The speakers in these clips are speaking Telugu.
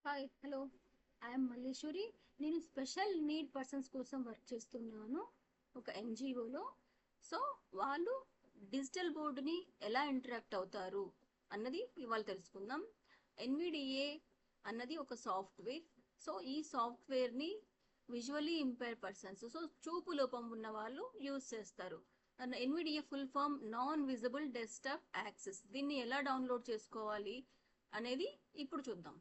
Hi hello I'm Malleswari. నేను స్పెషల్ నీడ్ పర్సన్స్ కోసం వర్క్ చేస్తున్నాను ఒక ఎన్జిఓలో. సో వాళ్ళు డిజిటల్ బోర్డుని ఎలా ఇంటరాక్ట్ అవుతారు అన్నది ఇవాళ తెలుసుకుందాం. ఎన్విడిఏ అన్నది ఒక సాఫ్ట్వేర్. సో ఈ సాఫ్ట్వేర్ని విజువల్లీ ఇంపైర్ పర్సన్స్, సో చూపు లోపం ఉన్న వాళ్ళు యూజ్ చేస్తారు. NVDA full form non visible desktop access. దీన్ని ఎలా డౌన్లోడ్ చేసుకోవాలి అనేది ఇప్పుడు చూద్దాం.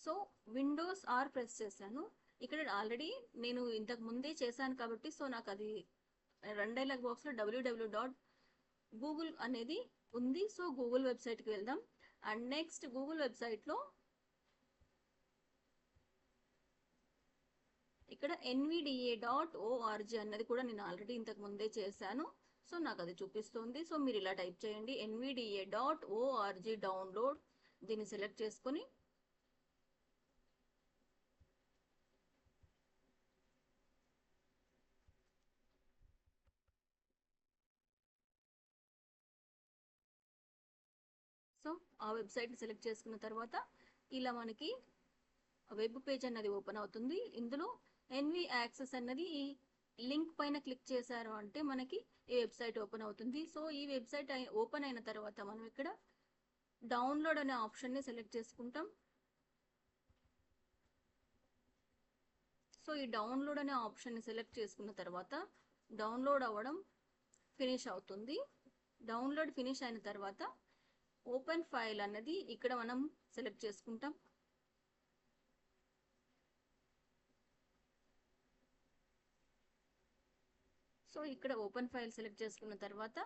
సో విండోస్ ఆర్ ప్రెస్ చేశాను. ఇక్కడ ఆల్రెడీ నేను ఇంతకు ముందే చేశాను కాబట్టి సో నాకు అది రన్ డైలాగ్ బాక్స్లో www.google అనేది ఉంది. సో గూగుల్ వెబ్సైట్కి వెళ్దాం. అండ్ నెక్స్ట్ గూగుల్ వెబ్సైట్లో ఇక్కడ nvda.org అన్నది కూడా నేను ఆల్రెడీ ఇంతకు ముందే చేశాను. సో నాకు అది చూపిస్తుంది. సో మీరు ఇలా టైప్ చేయండి nvda.org డౌన్లోడ్. దీన్ని సెలెక్ట్ చేసుకొని సో ఆ వెబ్సైట్ని సెలెక్ట్ చేసుకున్న తర్వాత ఇలా మనకి వెబ్ పేజ్ అన్నది ఓపెన్ అవుతుంది. ఇందులో ఎన్వి యాక్సెస్ అన్నది ఈ లింక్ పైన క్లిక్ చేశారు అంటే మనకి ఈ వెబ్సైట్ ఓపెన్ అవుతుంది. సో ఈ వెబ్సైట్ ఓపెన్ అయిన తర్వాత మనం ఇక్కడ డౌన్లోడ్ అనే ఆప్షన్ని సెలెక్ట్ చేసుకుంటాం. సో ఈ డౌన్లోడ్ అనే ఆప్షన్ని సెలెక్ట్ చేసుకున్న తర్వాత డౌన్లోడ్ అవ్వడం ఫినిష్ అవుతుంది. డౌన్లోడ్ ఫినిష్ అయిన తర్వాత ఓపెన్ ఫైల్ అన్నది ఇక్కడ మనం సెలెక్ట్ చేసుకుంటాం. సో ఇక్కడ ఓపెన్ ఫైల్ సెలెక్ట్ చేసుకున్న తర్వాత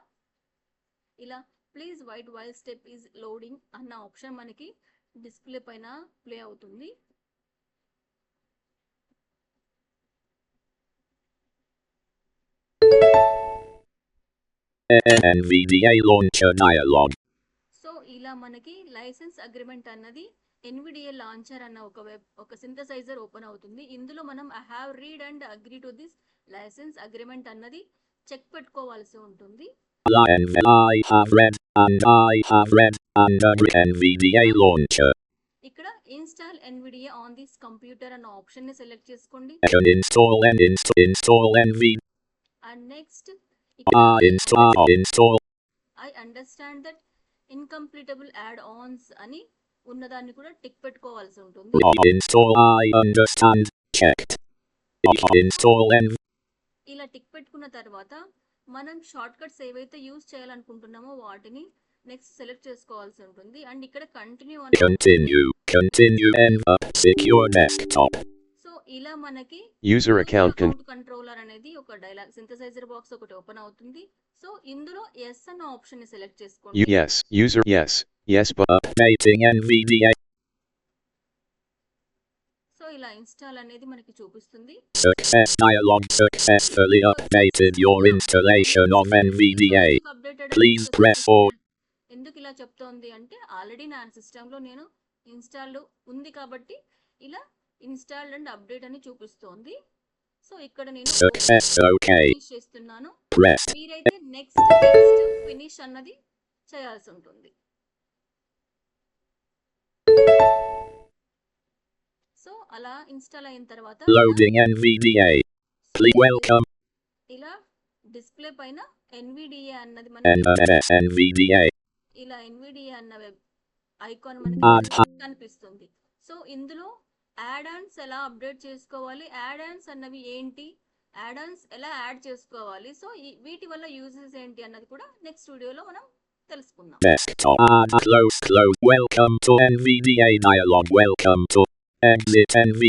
ఇలా please wait while step is loading అన్న ఆప్షన్ మనకి డిస్ప్లే పైన ప్లే అవుతుంది. NVDA launcher dialog. సో ఇలా మనకి లైసెన్స్ అగ్రిమెంట్ అన్నది ఎన్విడిఏ లాంచర్ అన్న ఒక సింథసైజర్ ఓపెన్ అవుతుంది. ఇందులో మనం I have read and agree to this licence agreement అన్నది చెక్ పెట్టుకోవాల్సి ఉంటుంది. I have read and I have read and agree NVDA launcher. ఇక్కడ install NVDA on this computer అన్న ఆప్షన్ ని సెలెక్ట్ చేసుకోండి. Install NV. And next install. I understand that incompletable add-ons అని ఉన్నదాన్ని కూడా టిక్ పెట్టుకోవాల్సి ఉంటుంది. Install I understand checked. Install NV. ఇలా టిక్ పెట్టుకున్న తర్వాత మనం షార్ట్ కట్స్ ఏవైతే యూజ్ చేయాలనుకుంటున్నామో వాటిని నెక్స్ట్ సెలెక్ట్ చేసుకోవాల్సి ఉంటుంది. అండ్ ఇక్కడ continue and secure desktop. So ఇలా మనకి user account కంట్రోలర్ అనేది ఒక డైలాగ్ సింథసైజర్ బాక్స్ ఒకటి ఓపెన్ అవుతుంది. సో ఇందులో ఎస్ అన్న ఆప్షన్ ని సెలెక్ట్ చేసుకోండి. yes but updating NVDA. So ఇలా ఇన్స్టాల్ అనేది మనకి చూపిస్తుంది. Success dialog successfully updated your installation of NVDA. Please press 4. ఎందుకు ఇలా చెప్తోంది అంటే ఆల్రెడీ నా సిస్టంలో నేను ఇన్స్టాల్ ఉంది కాబట్టి ఇలా ఇన్స్టాల్డ్ అండ్ అప్డేట్ అని చూపిస్తోంది. సో ఇక్కడ నేను ఫినిష్ చేస్తున్నాను. మీరైతే నెక్స్ట్ ఫినిష్ అన్నది చేయాల్సి ఉంటుంది. సో అలా ఇన్స్టాల్ అయిన తర్వాత ఇలా డిస్ప్లే పైన ఎన్విడిఏ అన్నది మనకి ఇలా ఎన్విడిఏ అన్న ఐకాన్ మనకి కనిపిస్తుంది. సో ఇందులో యాడ్ ఆన్స్ ఎలా అప్డేట్ చేసుకోవాలి, యాడ్ ఆన్స్ అన్నవి ఏంటి, యాడ్ ఆన్స్ ఎలా యాడ్ చేసుకోవాలి, సో వీటి వల్ల యూజెస్ ఏంటి అన్నది కూడా నెక్స్ట్ వీడియోలో మనం తెలుసుకుందాం. Welcome to NVDA dialog. Welcome to exit NV.